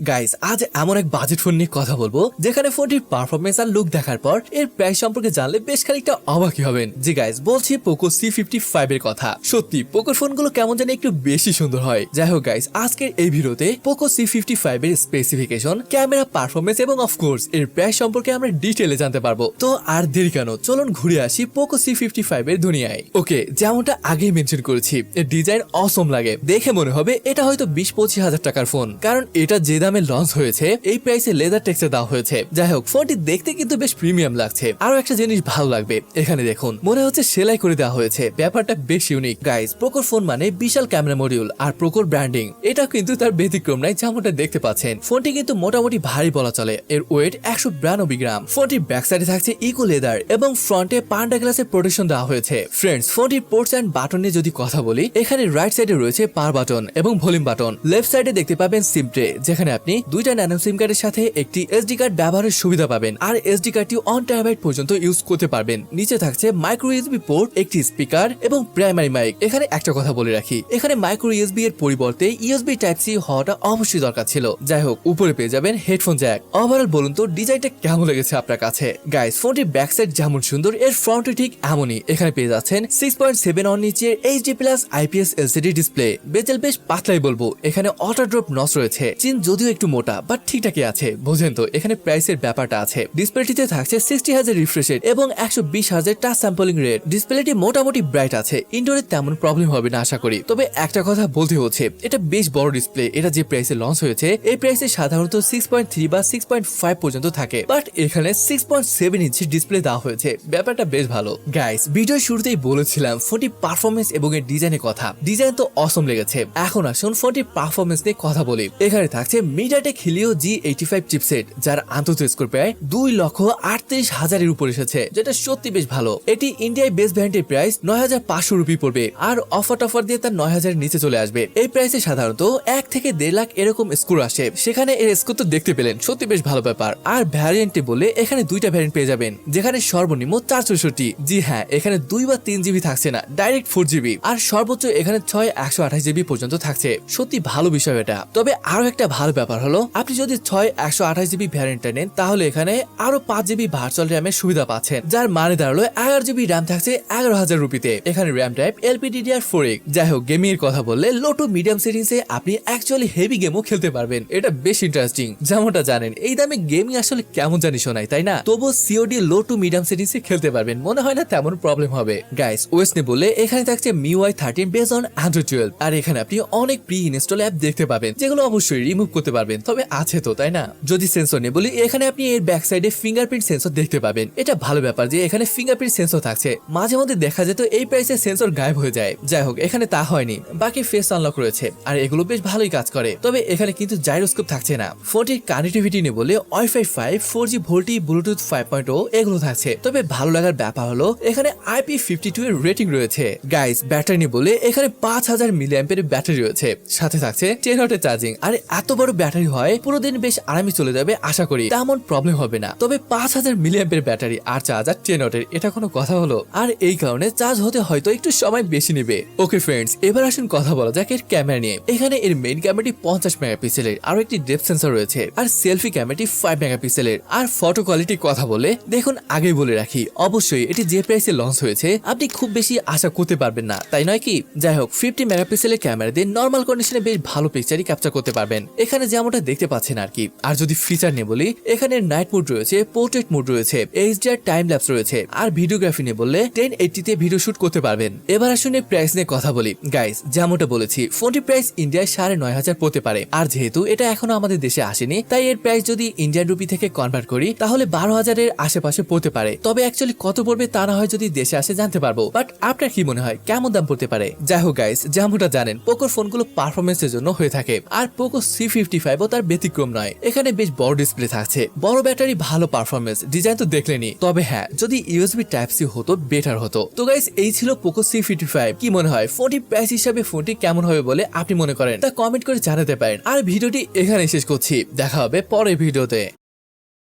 Guys আজ এমন এক বাজেট ফোন নিয়ে কথা বলবো যেখানে ফোনটির পারফরমেন্স আর লুক দেখার পর এর প্রাইস সম্পর্কে জানলে বেশ খানিকটা অবাকই হবেন। জি গাইস, বলছি পোকো C55 এর কথা। সত্যি পোকোর ফোনগুলো কেমন জানি একটু বেশি সুন্দর হয়। যাই হোক গাইস, আজকের এই ভিডিওতে পোকো C55 এর স্পেসিফিকেশন, ক্যামেরা পারফরমেন্স এবং অফকোর্স এর প্রাইস সম্পর্কে আমরা ডিটেইলে জানতে পারবো। তো আর দেরি কেন, চলুন ঘুরে আসি পোকো C55 এর দুনিয়ায়। ওকে, যেমনটা আগেই মেনশন করেছি, এর ডিজাইন অসম লাগে। দেখে মনে হবে এটা হয়তো 20-25 হাজার টাকার ফোন, কারণ এটা যে দামে লঞ্চ হয়েছে এই প্রাইসে লেদার টেক্সচার দেওয়া হয়েছে। যাই হোক, ফোনটি দেখতে কিন্তু বেশ প্রিমিয়াম লাগছে। আরো একটা জিনিস ভালো লাগবে, এখানে দেখুন মনে হচ্ছে সেলাই করে দেওয়া হয়েছে, ব্যাপারটা বেশ ইউনিক। গাইস, পোকোর ফোন মানে বিশাল ক্যামেরা মডিউল আর পোকোর ব্র্যান্ডিং, এটা কিন্তু তার ব্যতিক্রম নাই। যেমনটা দেখতে পাচ্ছেন, ফোনটি কিন্তু মোটামুটি ভারী বলা চলে। এর ওয়েট 192 গ্রাম। ফোনটির ব্যাক সাইডে থাকছে ইকো লেদার এবং ফ্রন্টে পান্ডা গ্লাসের প্রোটেকশন দেওয়া হয়েছে। ফ্রেন্ডস, ফোনটির পোর্টস এন্ড বাটন নিয়ে যদি কথা বলি, এখানে রাইট সাইডে রয়েছে পাওয়ার বাটন এবং ভলিউম বাটন। লেফট সাইডে দেখতে পাবেন সিম ট্রে, যেখানে আপনি দুইটা ন্যানো সিম কার্ডের সাথে একটি এসডি কার্ড ব্যবহারের সুবিধা পাবেন, আর এসডি কার্ডটি 1 টেরাবাইট পর্যন্ত ইউজ করতে পারবেন। নিচে থাকছে মাইক্রো ইউএসবি পোর্ট, একটি স্পিকার এবং প্রাইমারি মাইক। এখানে একটা কথা বলে রাখি, এখানে মাইক্রো ইউএসবি এর পরিবর্তে ইউএসবি টাইপ সি হওয়াটা অবশ্যই দরকার ছিল। যাই হোক, উপরে পেয়ে যাবেন হেডফোন জ্যাক। ওভারঅল বলুন তো ডিজাইনটা কেমন লেগেছে আপনার কাছে? গাইস, ফোনটির ব্যাক সাইড যেমন সুন্দর, এর ফ্রন্টে ঠিক এমনই। এখানে পেয়ে যাচ্ছেন 6.7 অন নিচে HD plus IPS LCD display. Bezel বেশ পাতলাই বলবো। এখানে অটো ড্রপ নচ রয়েছে, চিন যদিও একটু মোটা বাট ঠিকঠাকই আছে। বোঝেন তো, এখানে প্রাইসের ব্যাপারটা আছে। ডিসপ্লেটিতে থাকছে 60 হার্জ রিফ্রেশ রেট এবং 120 হার্জের টাচ স্যাম্পলিং রেট। ডিসপ্লেটি মোটামুটি ব্রাইট আছে, ইনডোরে তেমন প্রবলেম হবে না আশা করি। তবে একটা কথা বলতে হচ্ছে, এটা বেশ বড় ডিসপ্লে। এটা যে প্রাইসে লঞ্চ হয়েছে এই প্রাইসে সাধারণত 6.3 বা 6.5 পর্যন্ত থাকে, বাট এখানে 6.7 ইঞ্চির ডিসপ্লে দেওয়া হয়েছে। ব্যাপারটা বেশ ভালো। গাইস, ভিডিওর শুরুতেই বলেছিলাম ফোনটি পারফরমেন্স এবং এর ডিজাইনের কথা। ডিজাইন তো অসম লেগেছে। এখন আসুন ফোনটির পারফরমেন্স নিয়ে কথা বলি। এখানে থাকছে MediaTek Helio G85 চিপসেট, যার আন্তর্জাতিক স্কোর প্রায় 2,38,000 উপর এসেছে, যেটা সত্যি বেশ ভালো। এটি ইন্ডিয়ায় বেস ভ্যারিয়েন্টের প্রাইস 9,500 রুপি পড়বে, আর অফার দিয়ে তার 9,000 নিচে চলে আসবে। এই প্রাইসে সাধারণত 1 থেকে 1.5 লাখ এরকম স্কোর আসে, সেখানে এর স্কোর তো দেখতে পেলেন, সত্যি বেশ ভালো ব্যাপার। আর ভ্যারিয়েন্টে বলে এখানে দুইটা ভ্যারিয়েন্ট পেয়ে যাবেন, যেখানে সর্বনিম্ন 464। জি হ্যাঁ, এখানে 2 বা 3 জিবি থাকছে না, ডাইরেক্ট 4 জিবি। আর সর্বোচ্চ এখানে 6/128 জিবি পর্যন্ত থাকছে। সত্যি ভালো বিষয় এটা। তবে আরো একটা ভালো ব্যাপার হলো, আপনি যদি 6/128 জিবি ভ্যারিয়েন্টটা নেন, তাহলে এখানে আরো 5 জিবি ভার্চুয়াল র্যামের সুবিধা পাচ্ছেন, যার মানে দাঁড়ালো 11 জিবি র্যাম থাকছে 11,000 রুপিতে। এখানে র্যাম টাইপ LPDDR4X। যাই হোক, গেমিং এর কথা বললে লো টু মিডিয়াম সেটিংসে আপনি অ্যাকচুয়ালি হেভি গেমও খেলতে পারবেন। এটা বেশ ইন্টারেস্টিং। যেমনটা জানেন, এই দামে গেমিং আসলে কেমন জানি শোনায়, তাই না? তবু সিওডি লো টু মিডিয়াম সেটিংসে খেলতে পারবেন, মনে হয় না তেমন প্রবলেম হবে। গাইস, ওএস নিয়ে বললে এখানে থাকছে MIUI 13 বেস অন Android 12, আর এখানে আপনি অনেক প্রি ইনস্টল অ্যাপ দেখতে পাবেন, যেগুলো অবশ্যই রিমুভ করতে পারবেন। তবে আছে তো, তাই না? যদি সেন্সর নিয়ে বলি, এখানে আপনি এর ব্যাক সাইডে ফিঙ্গারপ্রিন্ট সেন্সর দেখতে পাবেন। এটা ভালো ব্যাপার যে এখানে ফিঙ্গারপ্রিন্ট সেন্সর থাকছে। মাঝে মধ্যে দেখা যেত এই প্রাইসে সেন্সর গায়েব হয়ে যায়। যাই হোক, এখানে তা হয়নি। বাকি ফেস আনলক রয়েছে, আর এগুলো বেশ ভালোই কাজ করে। তবে এখানে কিন্তু জাইরোস্কোপ থাকছে না। ফোনটির কানেক্টিভিটি নিয়ে বলে Wi-Fi 5, 4G ভোল্টি, ব্লুটুথ 5.0 এগুলো থাকছে। তবে ভালো লাগার ব্যাপার হলো এখানে IP52 এর রেটিং রয়েছে। গাইস, ব্যাটারি নিয়ে বলে এখানে 5000 মিলিঅ্যাম্পিয়ার ব্যাটারি রয়েছে, সাথে থাকছে 10 ওয়াটের চার্জিং। আর এত বড় ব্যাটারি হয় পুরো দিন বেশ আরামে চলে যাবে আশা করি, তেমন প্রবলেম হবে না। তবে 5000 মিলিঅ্যাম্পিয়ার ব্যাটারি আর চার্জার 10 ওয়াটের, এটা কোনো কথা হলো? আর এই কারণে চার্জ হতে হয়তো একটু সময় বেশি নেবে। ওকে ফ্রেন্ডস, এবার আসুন কথা বলা যাক এর ক্যামেরা নিয়ে। এখানে এর মেইন ক্যামেরাটি 50 মেগাপিক্সেলের, আর একটি ডেপথ সেন্সর রয়েছে, আর সেলফি ক্যামেরাটি 5 মেগাপিক্সেলের। আর ফটো কোয়ালিটির কথা বলে দেখুন, আগে বলে রাখি, অবশ্যই এটি যে প্রাইসে লঞ্চ হয়েছে আপনি খুব বেশি আশা করতে পারবেন না, তাই নয় কি? যাই হোক, 50 মেগাপিক্সেলের ক্যামেরা দিয়ে নর্মাল কন্ডিশনে বেশ ভালো পিকচারই ক্যাপচার করতে পারবেন, এখানে যেমনটা দেখতে পাচ্ছেন আর কি। আর যদি ফিচার নিয়ে বলি, এখানে নাইট মোড রয়েছে, পোর্ট্রেট মোড রয়েছে, HDR টাইম ল্যাপস রয়েছে, আর ভিডিওগ্রাফি নিয়ে বললে 1080 তে ভিডিও শুট করতে পারবেন। এবার আসুন প্রাইস নিয়ে কথা বলি। গাইস, যেমনটা বলেছি, ফোনটির প্রাইস ইন্ডিয়ায় 9,500 পড়তে পারে। আর যেহেতু এটা এখনো আমাদের দেশে আসেনি, তাই এর প্রাইস যদি ইন্ডিয়ান রুপি থেকে কনভার্ট করি তাহলে 12,000 এর আশেপাশে পড়তে পারে। তবে অ্যাকচুয়ালি কত পড়বে তা না হয় যদি দেশে আসে জানতে পারবো, বাট আপনার কি মনে হয় কেমন দাম পড়তে পারে? যাই হোক গাইস, যেমনটা জানেন পোকোর ফোনগুলো পারফরমেন্সের জন্য হয়ে থাকে, আর পোকো C55 ও তার ব্যতিক্রম নয়। এখানে বেশ বড় ডিসপ্লে থাকছে, বড় ব্যাটারি, ভালো পারফরমেন্স, ডিজাইন তো দেখলেনি। তবে হ্যাঁ, যদি ইউএসবি টাইপ সি হতো বেটার হতো। তো গাইস, এই ছিল পোকো C55। কি মনে হয় ফোনটি প্রাইস হিসাবে ফোনটি কেমন হবে বলে আপনি মনে করেন তা কমেন্ট করে জানাতে পারেন। আর ভিডিওটি এখানে শেষ করছি, দেখা হবে পরের ভিডিওতে।